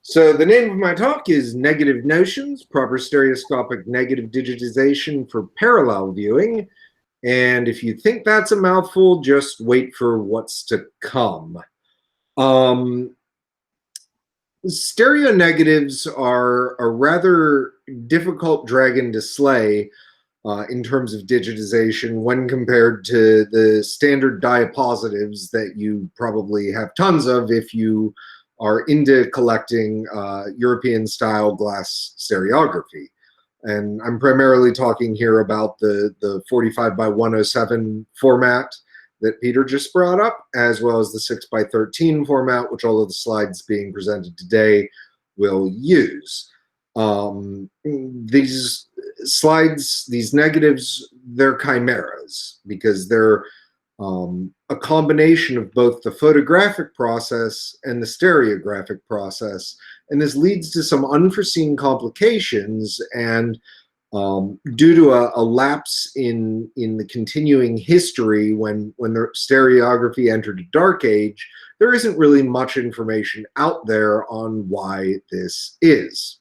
So the name of my talk is Negative Notions, Proper Stereoscopic Negative Digitization for Parallel Viewing. And if you think that's a mouthful, just wait for what's to come. Stereo negatives are a rather difficult dragon to slay in terms of digitization when compared to the standard diapositives that you probably have tons of if you are into collecting European-style glass stereography. And I'm primarily talking here about the 45 by 107 format that Peter just brought up, as well as the 6 by 13 format, which all of the slides being presented today will use. These slides, these negatives, they're chimeras because they're a combination of both the photographic process and the stereographic process. And this leads to some unforeseen complications, and due to a lapse in the continuing history when the stereography entered a dark age, there isn't really much information out there on why this is.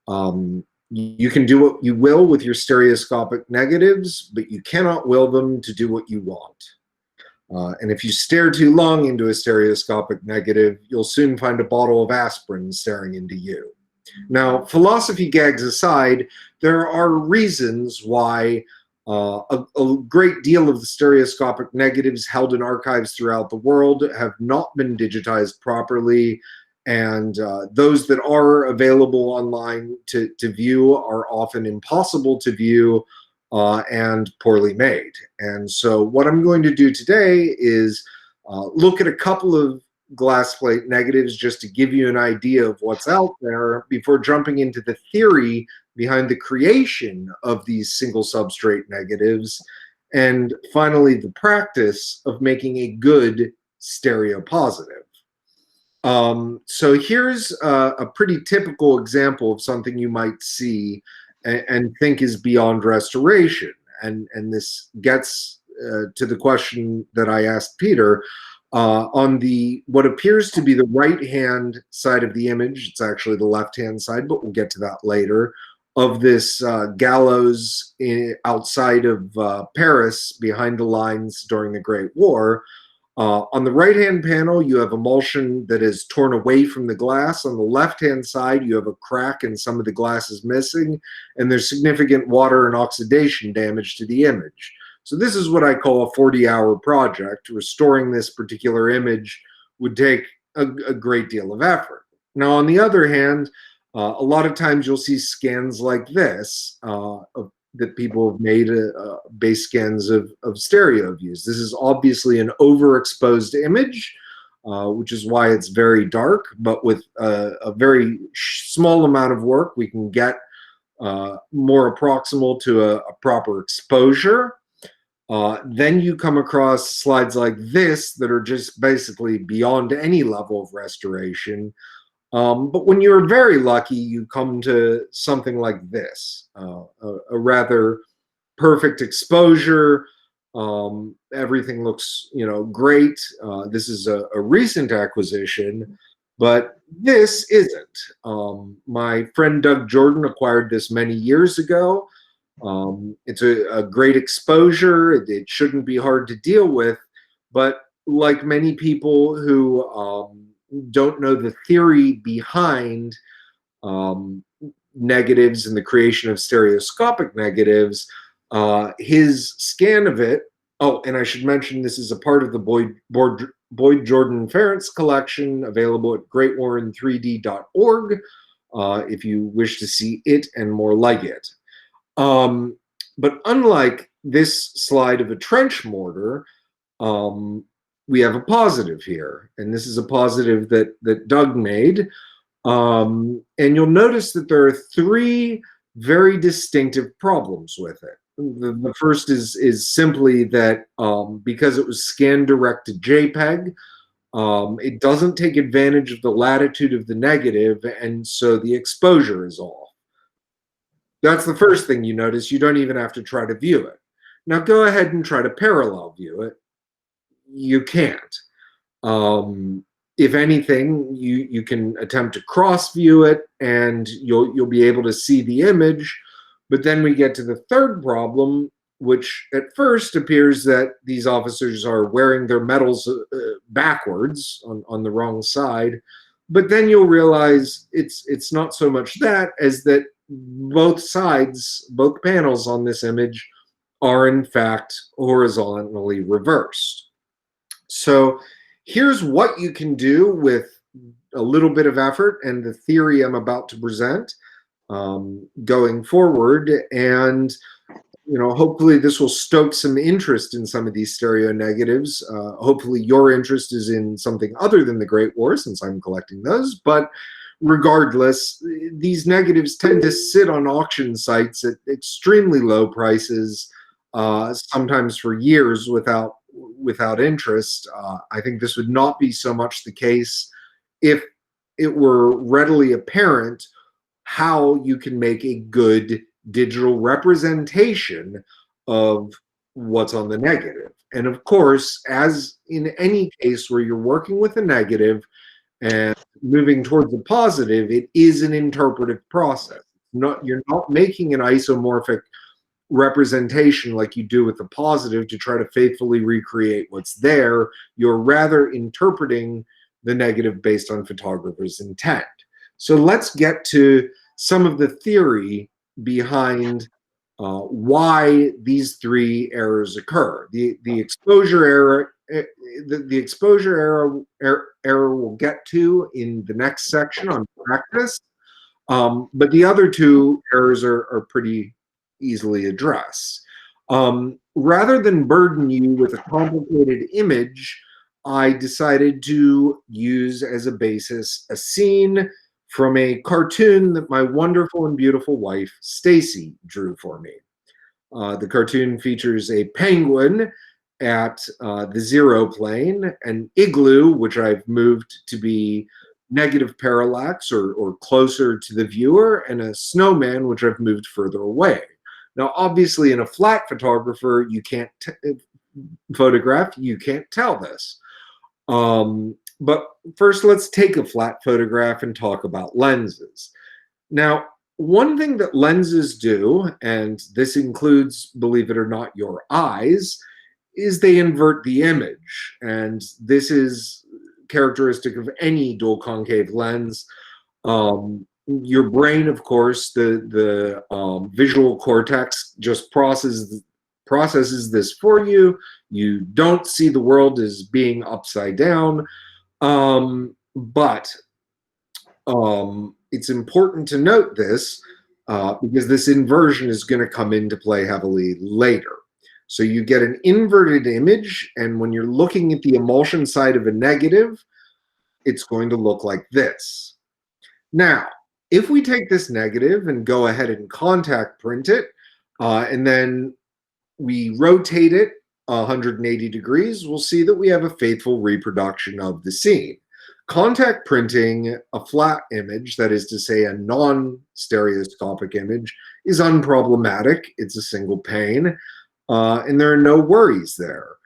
You can do what you will with your stereoscopic negatives, but you cannot will them to do what you want. And if you stare too long into a stereoscopic negative, you'll soon find a bottle of aspirin staring into you. Now, philosophy gags aside, there are reasons why a great deal of the stereoscopic negatives held in archives throughout the world have not been digitized properly, and those that are available online to view are often impossible to view and poorly made. And so what I'm going to do today is look at a couple of glass plate negatives just to give you an idea of what's out there before jumping into the theory behind the creation of these single substrate negatives, and finally the practice of making a good stereo positive. So here's a pretty typical example of something you might see and think is beyond restoration. And this gets to the question that I asked Peter. On the what appears to be the right-hand side of the image, it's actually the left-hand side, but we'll get to that later, of this gallows outside of Paris behind the lines during the Great War. On the right-hand panel, you have emulsion that is torn away from the glass. On the left-hand side, you have a crack and some of the glass is missing, and there's significant water and oxidation damage to the image. So this is what I call a 40-hour project. Restoring this particular image would take a great deal of effort. Now, on the other hand, a lot of times you'll see scans like this that people have made base scans of stereo views. This is obviously an overexposed image, which is why it's very dark, but with a very small amount of work, we can get more proximal to a proper exposure. Then you come across slides like this that are just basically beyond any level of restoration. But when you're very lucky, you come to something like this, a rather perfect exposure. Everything looks, great. This is a recent acquisition, but this isn't. My friend Doug Jordan acquired this many years ago. It's a great exposure. It shouldn't be hard to deal with, but like many people who don't know the theory behind negatives and the creation of stereoscopic negatives, his scan of it, and I should mention this is a part of the Boyd Jordan Ference collection, available at greatwarren3d.org if you wish to see it and more like it. But unlike this slide of a trench mortar, we have a positive here, and this is a positive that Doug made. And you'll notice that there are three very distinctive problems with it. The first is simply that because it was scan direct to JPEG, it doesn't take advantage of the latitude of the negative, and so the exposure is off. That's the first thing you notice. You don't even have to try to view it. Now go ahead and try to parallel view it. You can't. If anything, you can attempt to cross view it and you'll be able to see the image. But then we get to the third problem, which at first appears that these officers are wearing their medals backwards on the wrong side. But then you'll realize it's not so much that as that both sides, both panels on this image are in fact horizontally reversed. So here's what you can do with a little bit of effort and the theory I'm about to present going forward. And hopefully this will stoke some interest in some of these stereo negatives. Hopefully your interest is in something other than the Great War, since I'm collecting those. But regardless, these negatives tend to sit on auction sites at extremely low prices, sometimes for years without interest. I think this would not be so much the case if it were readily apparent how you can make a good digital representation of what's on the negative. And of course, as in any case where you're working with a negative and moving towards a positive, it is an interpretive process. You're not making an isomorphic representation like you do with the positive to try to faithfully recreate what's there. You're rather interpreting the negative based on photographer's intent. So let's get to some of the theory behind why these three errors occur. The exposure error, the exposure error we'll get to in the next section on practice, but the other two errors are pretty easily addressed. Rather than burden you with a complicated image, I decided to use as a basis a scene from a cartoon that my wonderful and beautiful wife, Stacey, drew for me. The cartoon features a penguin at the 0 plane, an igloo, which I've moved to be negative parallax or closer to the viewer, and a snowman, which I've moved further away. Now, obviously, in a flat photographer, you can't photograph, you can't tell this. But first, let's take a flat photograph and talk about lenses. Now, one thing that lenses do, and this includes, believe it or not, your eyes, is they invert the image. And this is characteristic of any dual concave lens. Your brain, of course, the visual cortex just processes this for you. You don't see the world as being upside down. But it's important to note this because this inversion is going to come into play heavily later. So you get an inverted image, and when you're looking at the emulsion side of a negative, it's going to look like this. Now, if we take this negative and go ahead and contact print it, and then we rotate it 180 degrees, we'll see that we have a faithful reproduction of the scene. Contact printing a flat image, that is to say a non-stereoscopic image, is unproblematic. It's a single pane, and there are no worries there.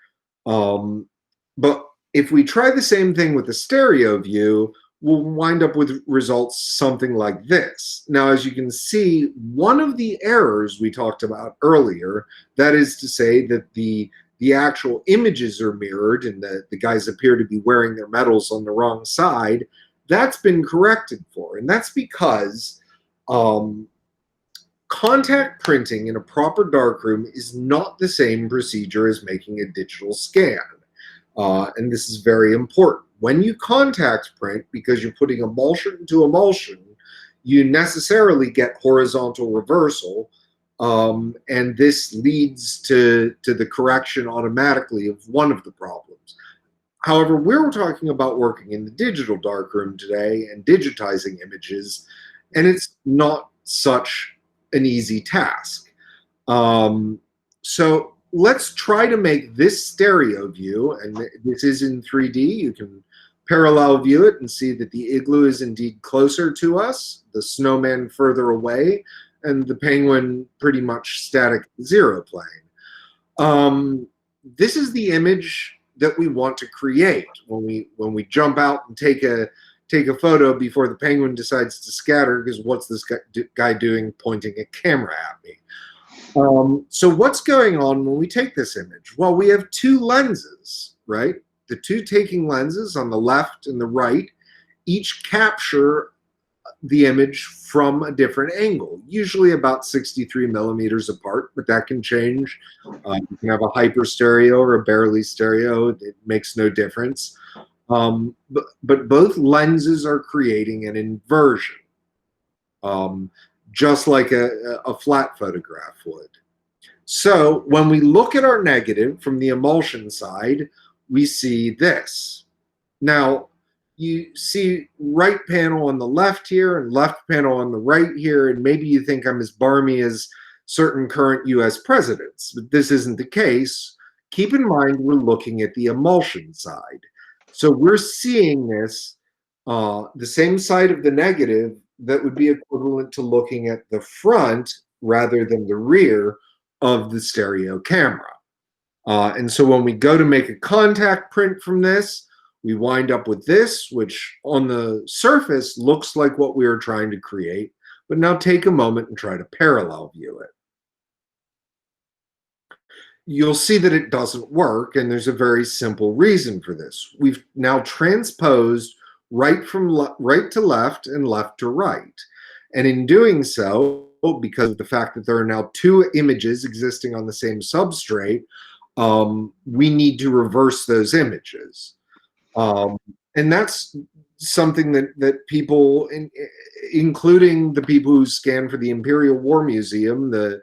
But if we try the same thing with a stereo view, we'll wind up with results something like this. Now, as you can see, one of the errors we talked about earlier, that is to say that the actual images are mirrored and the guys appear to be wearing their medals on the wrong side, that's been corrected for. And that's because contact printing in a proper darkroom is not the same procedure as making a digital scan. And this is very important. When you contact print, because you're putting emulsion to emulsion, you necessarily get horizontal reversal, and this leads to the correction automatically of one of the problems. However, we're talking about working in the digital darkroom today and digitizing images, and it's not such an easy task. So let's try to make this stereo view, and this is in 3D. You can parallel view it and see that the igloo is indeed closer to us, the snowman further away, and the penguin pretty much static 0 plane. This is the image that we want to create when we jump out and take a photo before the penguin decides to scatter, because what's this guy doing pointing a camera at me? So what's going on when we take this image? Well, we have two lenses, right? The two taking lenses on the left and the right each capture the image from a different angle, usually about 63 millimeters apart, but that can change. You can have a hyper stereo or a barely stereo. It makes no difference. But both lenses are creating an inversion, just like a flat photograph would. So when we look at our negative from the emulsion side, we see this. Now, you see right panel on the left here and left panel on the right here, and maybe you think I'm as barmy as certain current US presidents, but this isn't the case. Keep in mind we're looking at the emulsion side. So we're seeing this, the same side of the negative that would be equivalent to looking at the front rather than the rear of the stereo camera. And so when we go to make a contact print from this, we wind up with this, which on the surface looks like what we were trying to create, but now take a moment and try to parallel view it. You'll see that it doesn't work, and there's a very simple reason for this. We've now transposed right to left and left to right. And in doing so, because of the fact that there are now two images existing on the same substrate, we need to reverse those images. And that's something that people, including the people who scan for the Imperial War Museum, the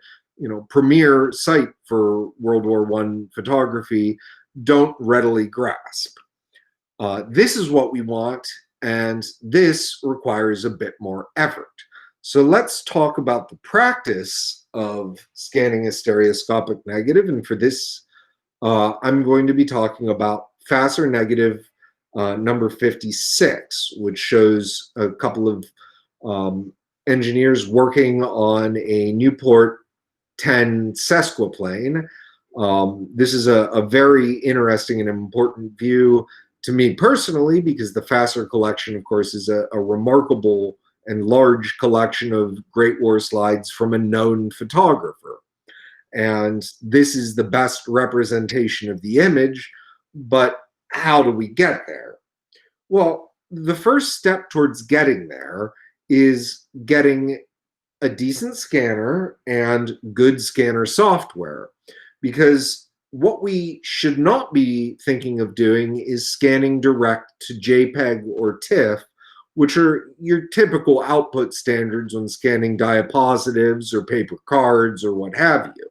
premier site for World War I photography, don't readily grasp. This is what we want, and this requires a bit more effort. So let's talk about the practice of scanning a stereoscopic negative, and for this, I'm going to be talking about FASR negative number 56, which shows a couple of engineers working on a Newport 10 sesquiplane. This is a very interesting and important view to me personally, because the FASR collection, of course, is a remarkable and large collection of Great War slides from a known photographer. And this is the best representation of the image, but how do we get there? Well, the first step towards getting there is getting a decent scanner and good scanner software, because what we should not be thinking of doing is scanning direct to JPEG or TIFF, which are your typical output standards when scanning diapositives or paper cards or what have you.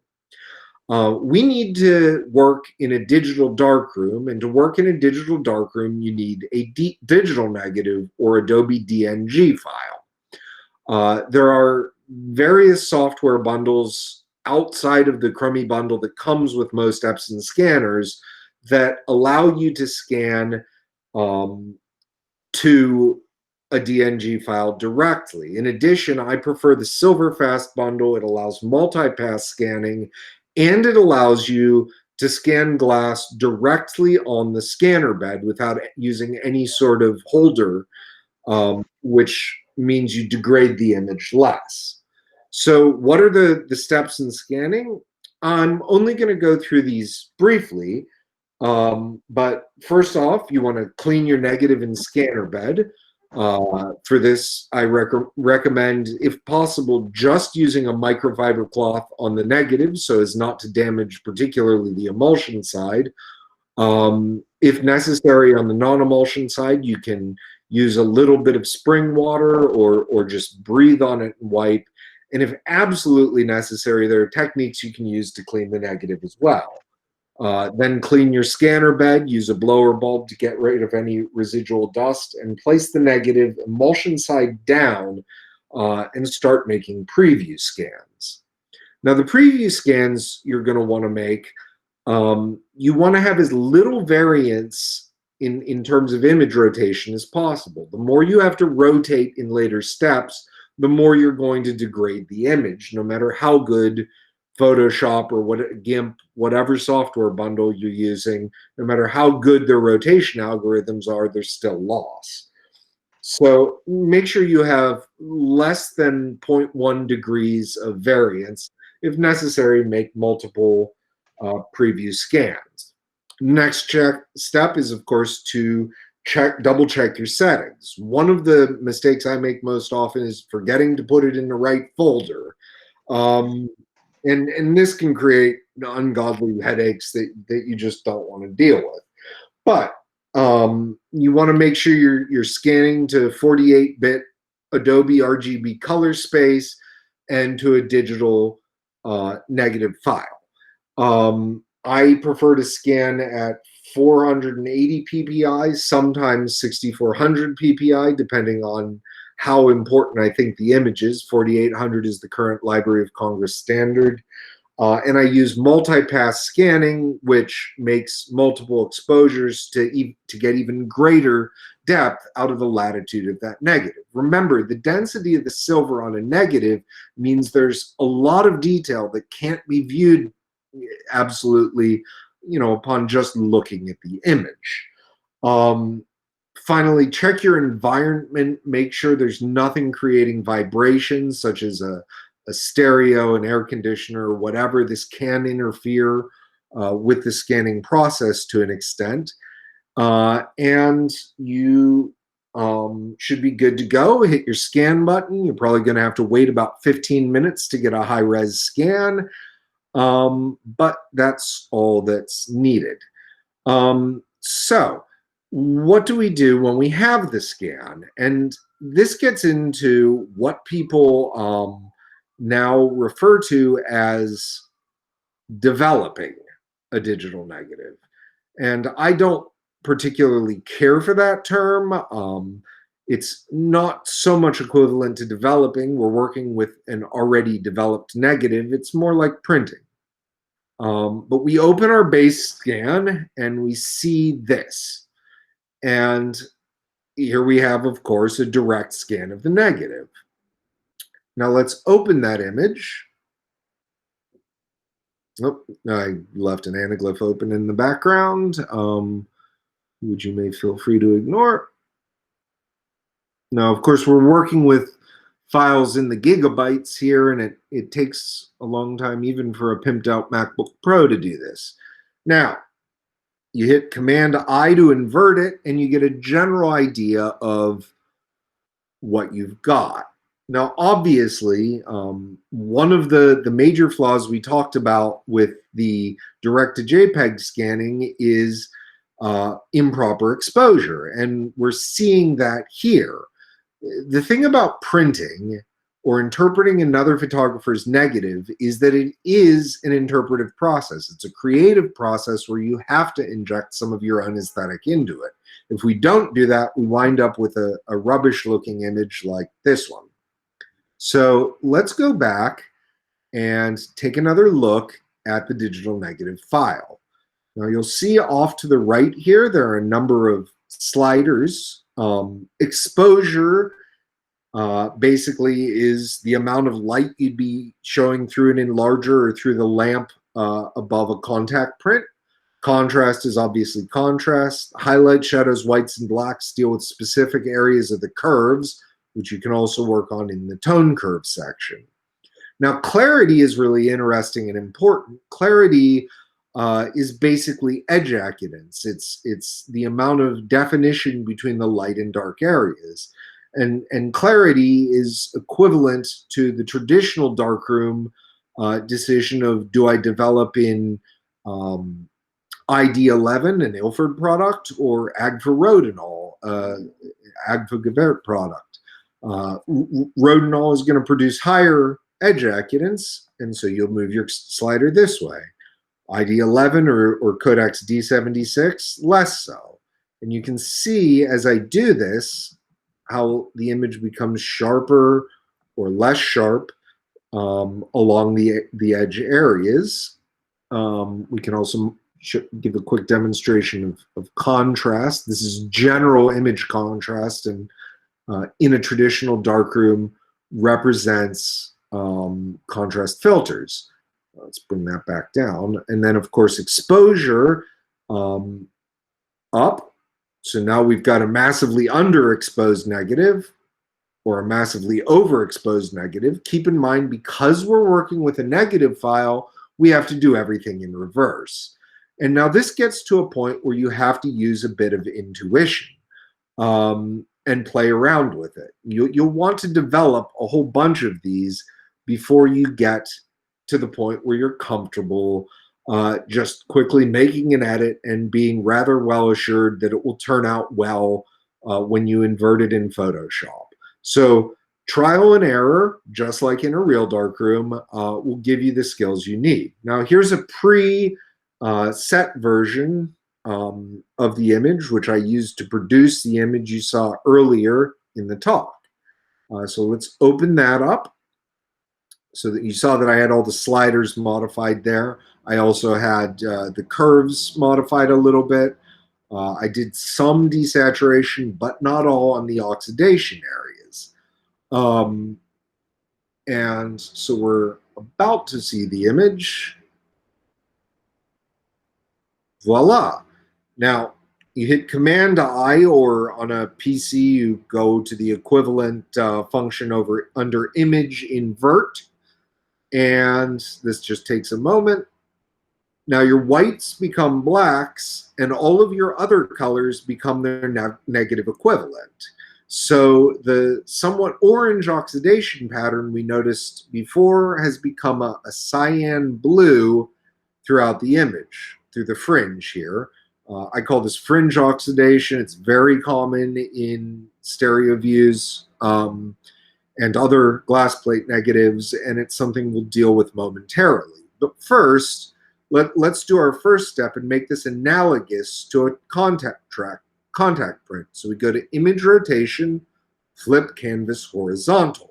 We need to work in a digital darkroom, and to work in a digital darkroom, you need a digital negative or Adobe DNG file. There are various software bundles outside of the Chromie bundle that comes with most Epson scanners that allow you to scan to a DNG file directly. In addition, I prefer the Silverfast bundle. It allows multi-pass scanning, and it allows you to scan glass directly on the scanner bed without using any sort of holder, which means you degrade the image less. So what are the steps in scanning? I'm only going to go through these briefly, but first off, you want to clean your negative in scanner bed. For this, I recommend, if possible, just using a microfiber cloth on the negative so as not to damage particularly the emulsion side. If necessary, on the non-emulsion side, you can use a little bit of spring water or just breathe on it and wipe. And if absolutely necessary, there are techniques you can use to clean the negative as well. Then clean your scanner bed, use a blower bulb to get rid of any residual dust, and place the negative emulsion side down and start making preview scans. Now, the preview scans you're going to want to make, you want to have as little variance in terms of image rotation as possible. The more you have to rotate in later steps, the more you're going to degrade the image, no matter how good Photoshop or what, GIMP, whatever software bundle you're using, no matter how good their rotation algorithms are, there's still loss. So make sure you have less than 0.1 degrees of variance. If necessary, make multiple preview scans. Next step is, of course, to double check your settings. One of the mistakes I make most often is forgetting to put it in the right folder. And this can create ungodly headaches that you just don't want to deal with. But you want to make sure you're scanning to 48-bit Adobe RGB color space and to a digital negative file. I prefer to scan at 480 ppi, sometimes 6400 ppi, depending on how important I think the image is. 4800 is the current Library of Congress standard. And I use multipass scanning, which makes multiple exposures to get even greater depth out of the latitude of that negative. Remember, the density of the silver on a negative means there's a lot of detail that can't be viewed absolutely, upon just looking at the image. Finally, check your environment. Make sure there's nothing creating vibrations, such as a stereo, an air conditioner, or whatever. This can interfere with the scanning process to an extent. And you should be good to go. Hit your scan button. You're probably going to have to wait about 15 minutes to get a high-res scan, but that's all that's needed. So what do we do when we have the scan? And this gets into what people now refer to as developing a digital negative. And I don't particularly care for that term. It's not so much equivalent to developing. We're working with an already developed negative. It's more like printing. But we open our base scan and we see this. And here we have, of course, a direct scan of the negative. Now let's open that image. Oh, I left an anaglyph open in the background, which you may feel free to ignore. Now, of course, we're working with files in the gigabytes here, and it takes a long time even for a pimped out MacBook Pro to do this. Now, you hit Command-I to invert it, and you get a general idea of what you've got. Now, obviously, one of the major flaws we talked about with the direct-to-JPEG scanning is improper exposure, and we're seeing that here. The thing about printing or interpreting another photographer's negative is that it is an interpretive process. It's a creative process where you have to inject some of your own aesthetic into it. If we don't do that, we wind up with a rubbish-looking image like this one. So let's go back and take another look at the digital negative file. Now you'll see off to the right here, there are a number of sliders. Exposure basically is the amount of light you'd be showing through an enlarger or through the lamp above a contact print. Contrast is obviously contrast. Highlight, shadows, whites, and blacks deal with specific areas of the curves, which you can also work on in the tone curve section. Now, clarity is really interesting and important. Clarity is basically edge accidents. It's the amount of definition between the light and dark areas. And clarity is equivalent to the traditional darkroom decision of, do I develop in ID11, an Ilford product, or Agfa-Rodinal, Agfa-Gevaert product? Rodinal is going to produce higher edge accidents, and so you'll move your slider this way. ID11 or Codex D76, less so. And you can see as I do this how the image becomes sharper or less sharp along the edge areas. We can also give a quick demonstration of contrast. This is general image contrast, and in a traditional darkroom represents contrast filters. Let's bring that back down. And then, of course, exposure up. So now we've got a massively underexposed negative or a massively overexposed negative. Keep in mind, because we're working with a negative file, we have to do everything in reverse. And now this gets to a point where you have to use a bit of intuition and play around with it. You'll want to develop a whole bunch of these before you get to the point where you're comfortable just quickly making an edit and being rather well assured that it will turn out well when you invert it in Photoshop. So trial and error, just like in a real darkroom, will give you the skills you need. Now here's a pre-set version of the image, which I used to produce the image you saw earlier in the talk. So let's open that up so that you saw that I had all the sliders modified there. I also had the curves modified a little bit. I did some desaturation, but not all on the oxidation areas. And so we're about to see the image. Voila. Now, you hit Command-I, or on a PC, you go to the equivalent function under Image Invert. And this just takes a moment. Now your whites become blacks, and all of your other colors become their negative equivalent. So the somewhat orange oxidation pattern we noticed before has become a cyan blue throughout the image, through the fringe here. I call this fringe oxidation. It's very common in stereo views and other glass plate negatives, and it's something we'll deal with momentarily. But first, let's do our first step and make this analogous to a contact print. So we go to Image Rotation, Flip Canvas Horizontal.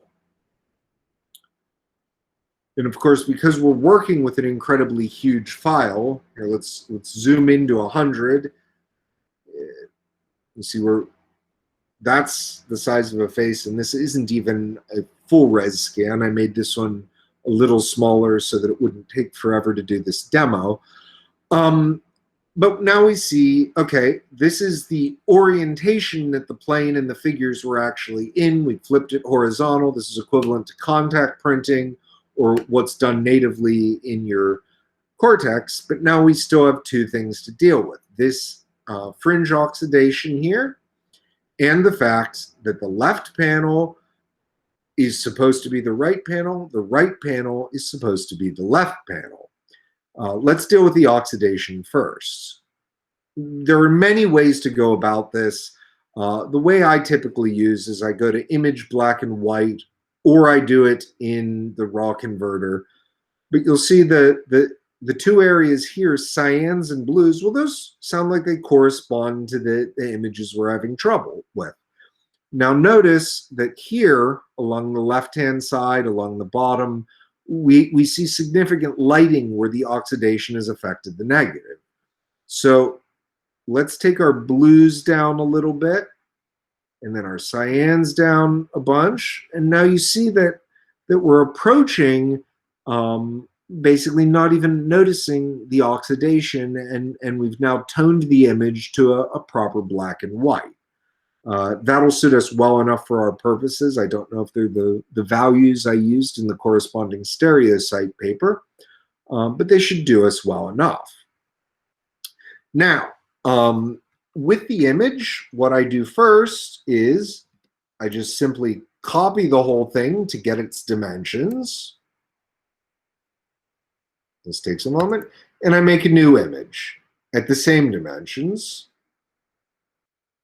And of course, because we're working with an incredibly huge file, here let's zoom into 100. You see that's the size of a face, and this isn't even a full res scan. I made this one a little smaller so that it wouldn't take forever to do this demo. But now we see, okay, this is the orientation that the plane and the figures were actually in. We flipped it horizontal. This is equivalent to contact printing, or what's done natively in your Cortex. But now we still have two things to deal with. This fringe oxidation here, and the fact that the left panel is supposed to be the right panel panel is supposed to be the left panel. Let's deal with the oxidation first. There are many ways to go about this. The way I typically use is I go to Image Black and White, or I do it in the raw converter. But you'll see the two areas here, cyans and blues, well, those sound like they correspond to the images we're having trouble with. Now notice that here, along the left-hand side, along the bottom, we see significant lighting where the oxidation has affected the negative. So let's take our blues down a little bit, and then our cyans down a bunch. And now you see that we're approaching basically not even noticing the oxidation, and we've now toned the image to a proper black and white. That'll suit us well enough for our purposes. I don't know if they're the values I used in the corresponding Stereoscopic paper, but they should do us well enough. Now, with the image, what I do first is I just simply copy the whole thing to get its dimensions. This takes a moment, and I make a new image at the same dimensions,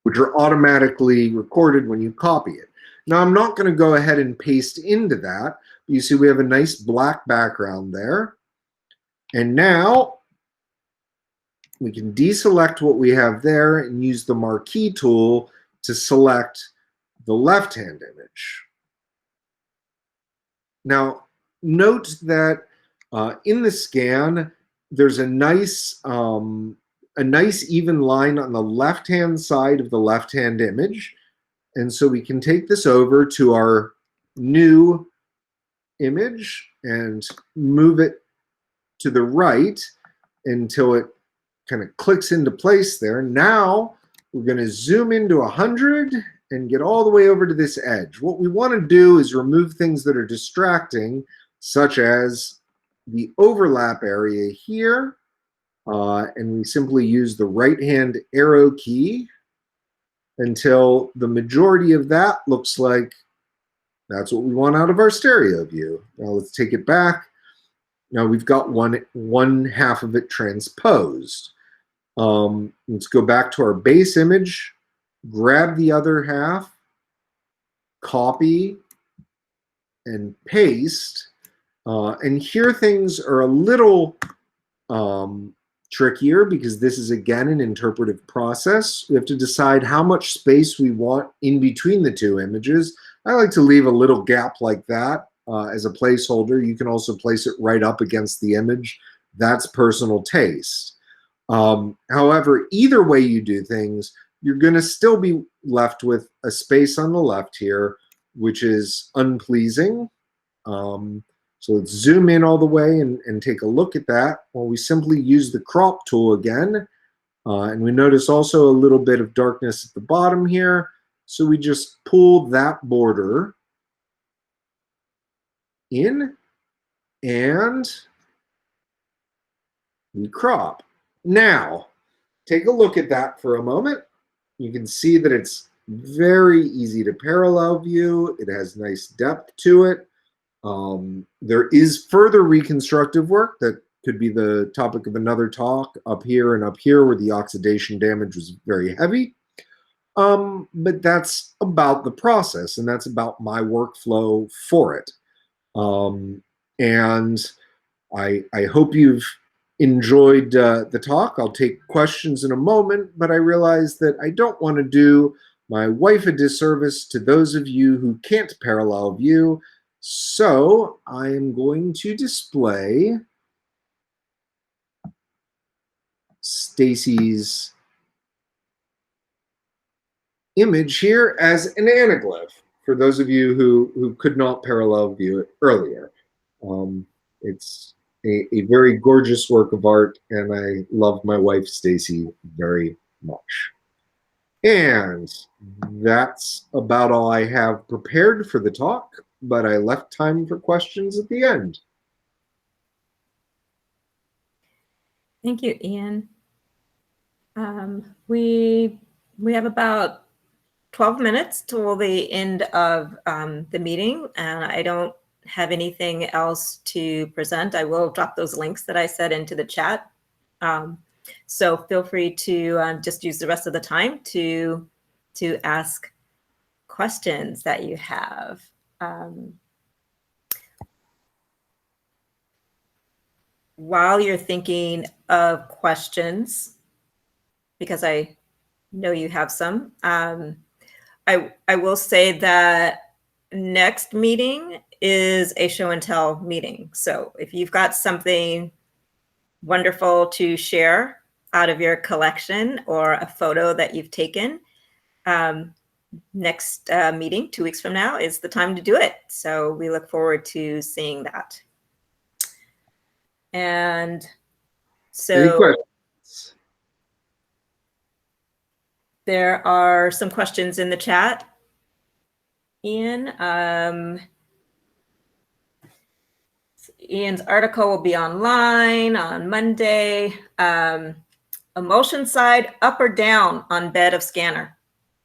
which are automatically recorded when you copy it. Now, I'm not going to go ahead and paste into that. You see we have a nice black background there. And now we can deselect what we have there and use the marquee tool to select the left-hand image. Now, note that in the scan, there's a nice even line on the left-hand side of the left-hand image. And so we can take this over to our new image and move it to the right until it kind of clicks into place there. Now we're going to zoom into 100 and get all the way over to this edge. What we want to do is remove things that are distracting, such as the overlap area here. And we simply use the right-hand arrow key until the majority of that looks like that's what we want out of our stereo view. Now let's take it back. Now we've got one half of it transposed. Let's go back to our base image, grab the other half, copy, and paste. And here things are a little trickier because this is, again, an interpretive process. We have to decide how much space we want in between the two images. I like to leave a little gap like that as a placeholder. You can also place it right up against the image. That's personal taste. However, either way you do things, you're going to still be left with a space on the left here, which is unpleasing. So let's zoom in all the way and take a look at that. Well, we simply use the crop tool again. And we notice also a little bit of darkness at the bottom here. So we just pull that border in and we crop. Now, take a look at that for a moment. You can see that it's very easy to parallel view. It has nice depth to it. There is further reconstructive work that could be the topic of another talk up here and up here where the oxidation damage was very heavy. But that's about the process, and that's about my workflow for it. And I hope you've enjoyed the talk. I'll take questions in a moment, but I realize that I don't want to do my wife a disservice to those of you who can't parallel view. So I am going to display Stacey's image here as an anaglyph for those of you who could not parallel view it earlier. It's a very gorgeous work of art, and I love my wife Stacey very much. And that's about all I have prepared for the talk, but I left time for questions at the end. Thank you, Ian. We have about 12 minutes till the end of the meeting, and I don't have anything else to present. I will drop those links that I said into the chat. So feel free to just use the rest of the time to ask questions that you have. While you're thinking of questions, because I know you have some, I will say that next meeting is a show and tell meeting. So if you've got something wonderful to share out of your collection or a photo that you've taken, next meeting 2 weeks from now is the time to do it. So we look forward to seeing that. And so there are some questions in the chat. Ian, Ian's article will be online on Monday. Emulsion side up or down on bed of scanner?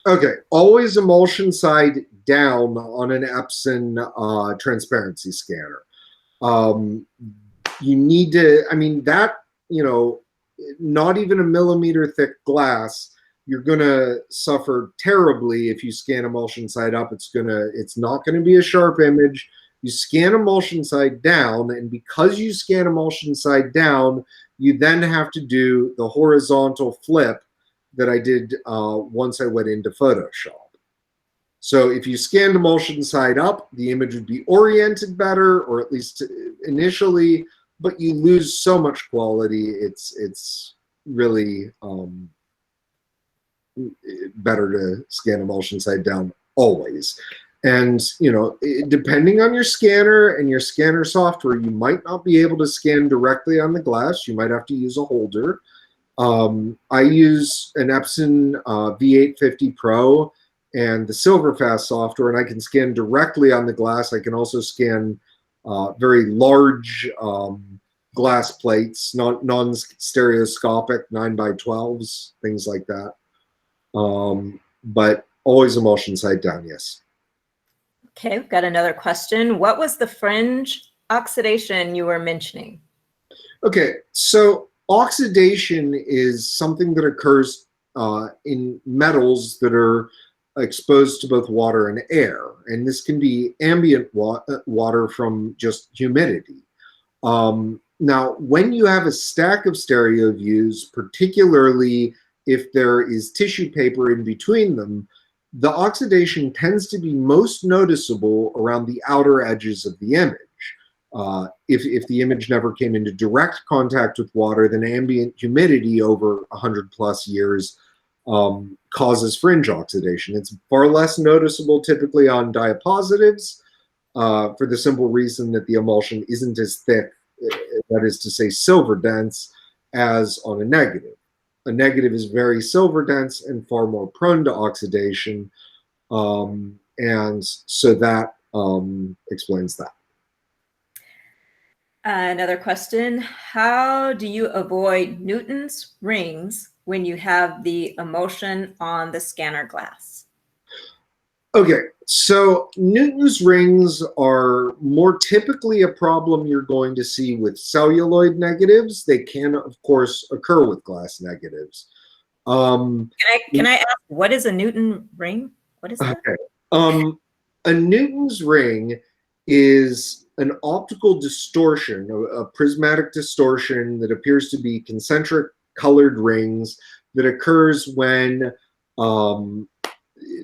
Okay, always emulsion side down on an Epson transparency scanner. You need to, I mean, that, you know, not even a millimeter thick glass, you're gonna suffer terribly if you scan emulsion side up. It's not gonna be a sharp image. You scan emulsion side down, and because you scan emulsion side down, you then have to do the horizontal flip that I did once I went into Photoshop. So if you scanned emulsion side up, the image would be oriented better, or at least initially, but you lose so much quality. It's really better to scan emulsion side down always. And, depending on your scanner and your scanner software, you might not be able to scan directly on the glass. You might have to use a holder. I use an Epson V850 Pro and the Silverfast software, and I can scan directly on the glass. I can also scan very large glass plates, non-stereoscopic 9x12s, things like that. But always emulsion side down, yes. Okay, we've got another question. What was the fringe oxidation you were mentioning? Okay, so oxidation is something that occurs in metals that are exposed to both water and air. And this can be ambient water from just humidity. Now, when you have a stack of stereo views, particularly if there is tissue paper in between them, the oxidation tends to be most noticeable around the outer edges of the image. If the image never came into direct contact with water, then ambient humidity over 100+ years causes fringe oxidation. It's far less noticeable typically on diapositives for the simple reason that the emulsion isn't as thick, that is to say silver dense, as on a negative. A negative is very silver dense and far more prone to oxidation. And so that explains that. Another question. How do you avoid Newton's rings when you have the emulsion on the scanner glass? Okay, so Newton's rings are more typically a problem you're going to see with celluloid negatives. They can, of course, occur with glass negatives. Can I ask, what is a Newton ring? What is that? Okay. A Newton's ring is an optical distortion, a prismatic distortion that appears to be concentric colored rings that occurs when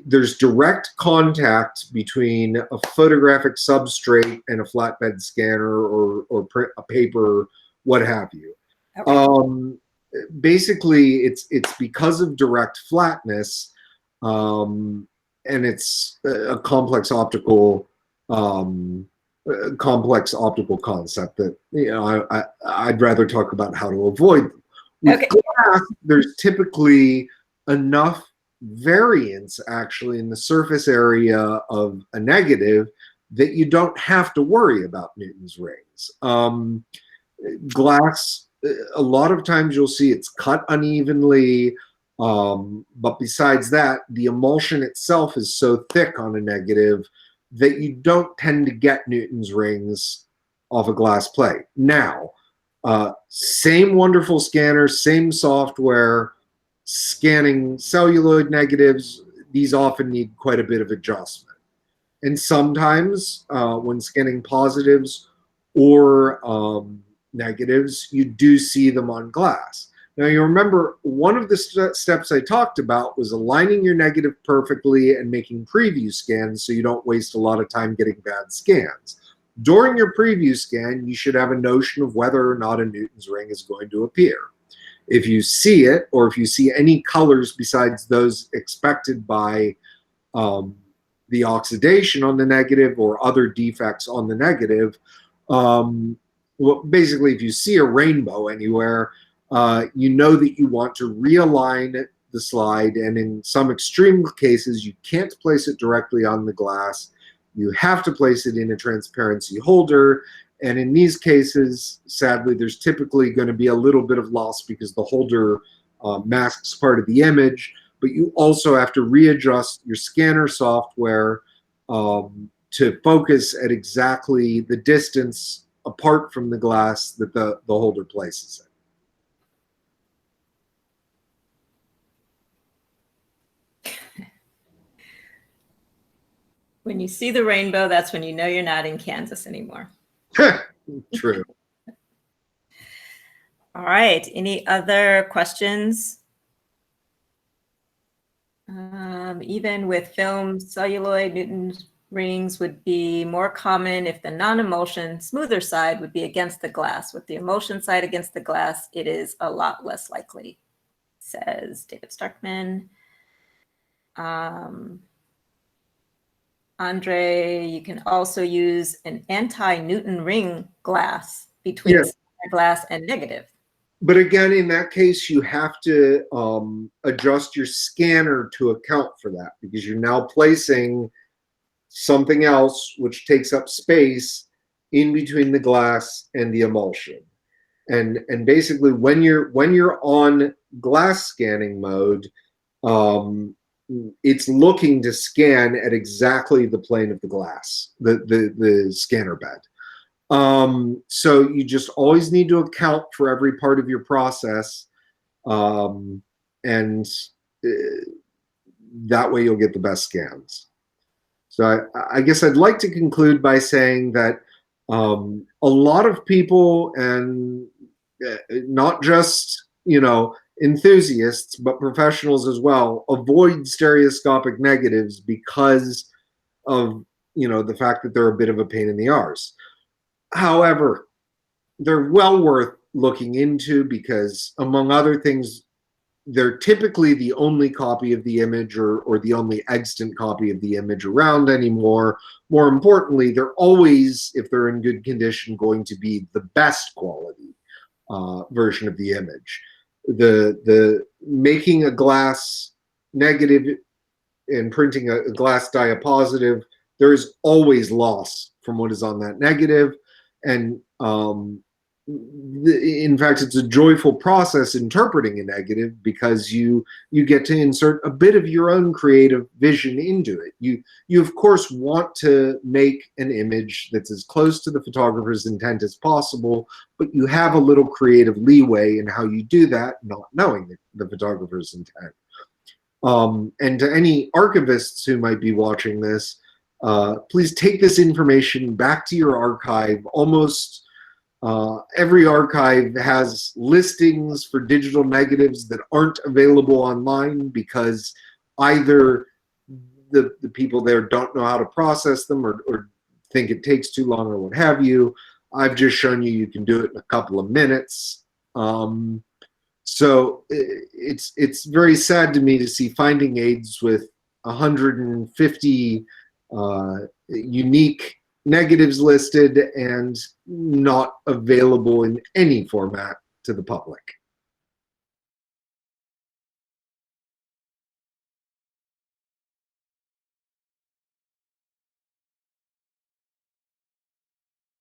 there's direct contact between a photographic substrate and a flatbed scanner or a paper, what have you. Okay. Basically, it's because of direct flatness, and it's a complex optical concept that I'd rather talk about how to avoid them. With glass, there's typically enough variance actually in the surface area of a negative that you don't have to worry about Newton's rings. Glass, a lot of times you'll see it's cut unevenly, but besides that, the emulsion itself is so thick on a negative that you don't tend to get Newton's rings off a glass plate. Now, same wonderful scanner, same software, scanning celluloid negatives, these often need quite a bit of adjustment. And sometimes when scanning positives or negatives, you do see them on glass. Now you remember one of the steps I talked about was aligning your negative perfectly and making preview scans so you don't waste a lot of time getting bad scans. During your preview scan, you should have a notion of whether or not a Newton's ring is going to appear. If you see it, or if you see any colors besides those expected by the oxidation on the negative or other defects on the negative, well, basically, if you see a rainbow anywhere, you know that you want to realign the slide, and in some extreme cases, you can't place it directly on the glass. You have to place it in a transparency holder. And in these cases, sadly, there's typically going to be a little bit of loss because the holder masks part of the image, but you also have to readjust your scanner software to focus at exactly the distance apart from the glass that the holder places it. When you see the rainbow, that's when you know you're not in Kansas anymore. True. All right. Any other questions? Even with film, celluloid, Newton's rings would be more common if the non-emulsion smoother side would be against the glass. With the emulsion side against the glass, it is a lot less likely, says David Starkman. Andre, you can also use an anti-Newton ring glass between Yeah. glass and negative. But again, in that case, you have to adjust your scanner to account for that, because you're now placing something else which takes up space in between the glass and the emulsion. And basically, when you're on glass scanning mode, it's looking to scan at exactly the plane of the glass, the scanner bed. So you just always need to account for every part of your process, and that way you'll get the best scans. So I guess I'd like to conclude by saying that a lot of people, and not just, enthusiasts, but professionals as well, avoid stereoscopic negatives because of, the fact that they're a bit of a pain in the arse. However, they're well worth looking into because, among other things, they're typically the only copy of the image or the only extant copy of the image around anymore. More importantly, they're always, if they're in good condition, going to be the best quality version of the image. The making a glass negative and printing a glass diapositive, there is always loss from what is on that negative. And in fact, it's a joyful process interpreting a negative, because you get to insert a bit of your own creative vision into it. You of course want to make an image that's as close to the photographer's intent as possible, but you have a little creative leeway in how you do that, not knowing the photographer's intent. And to any archivists who might be watching this, please take this information back to your archive. Almost every archive has listings for digital negatives that aren't available online because either the people there don't know how to process them or think it takes too long or what have you. I've just shown you can do it in a couple of minutes. So it's very sad to me to see finding aids with 150 unique negatives listed and not available in any format to the public.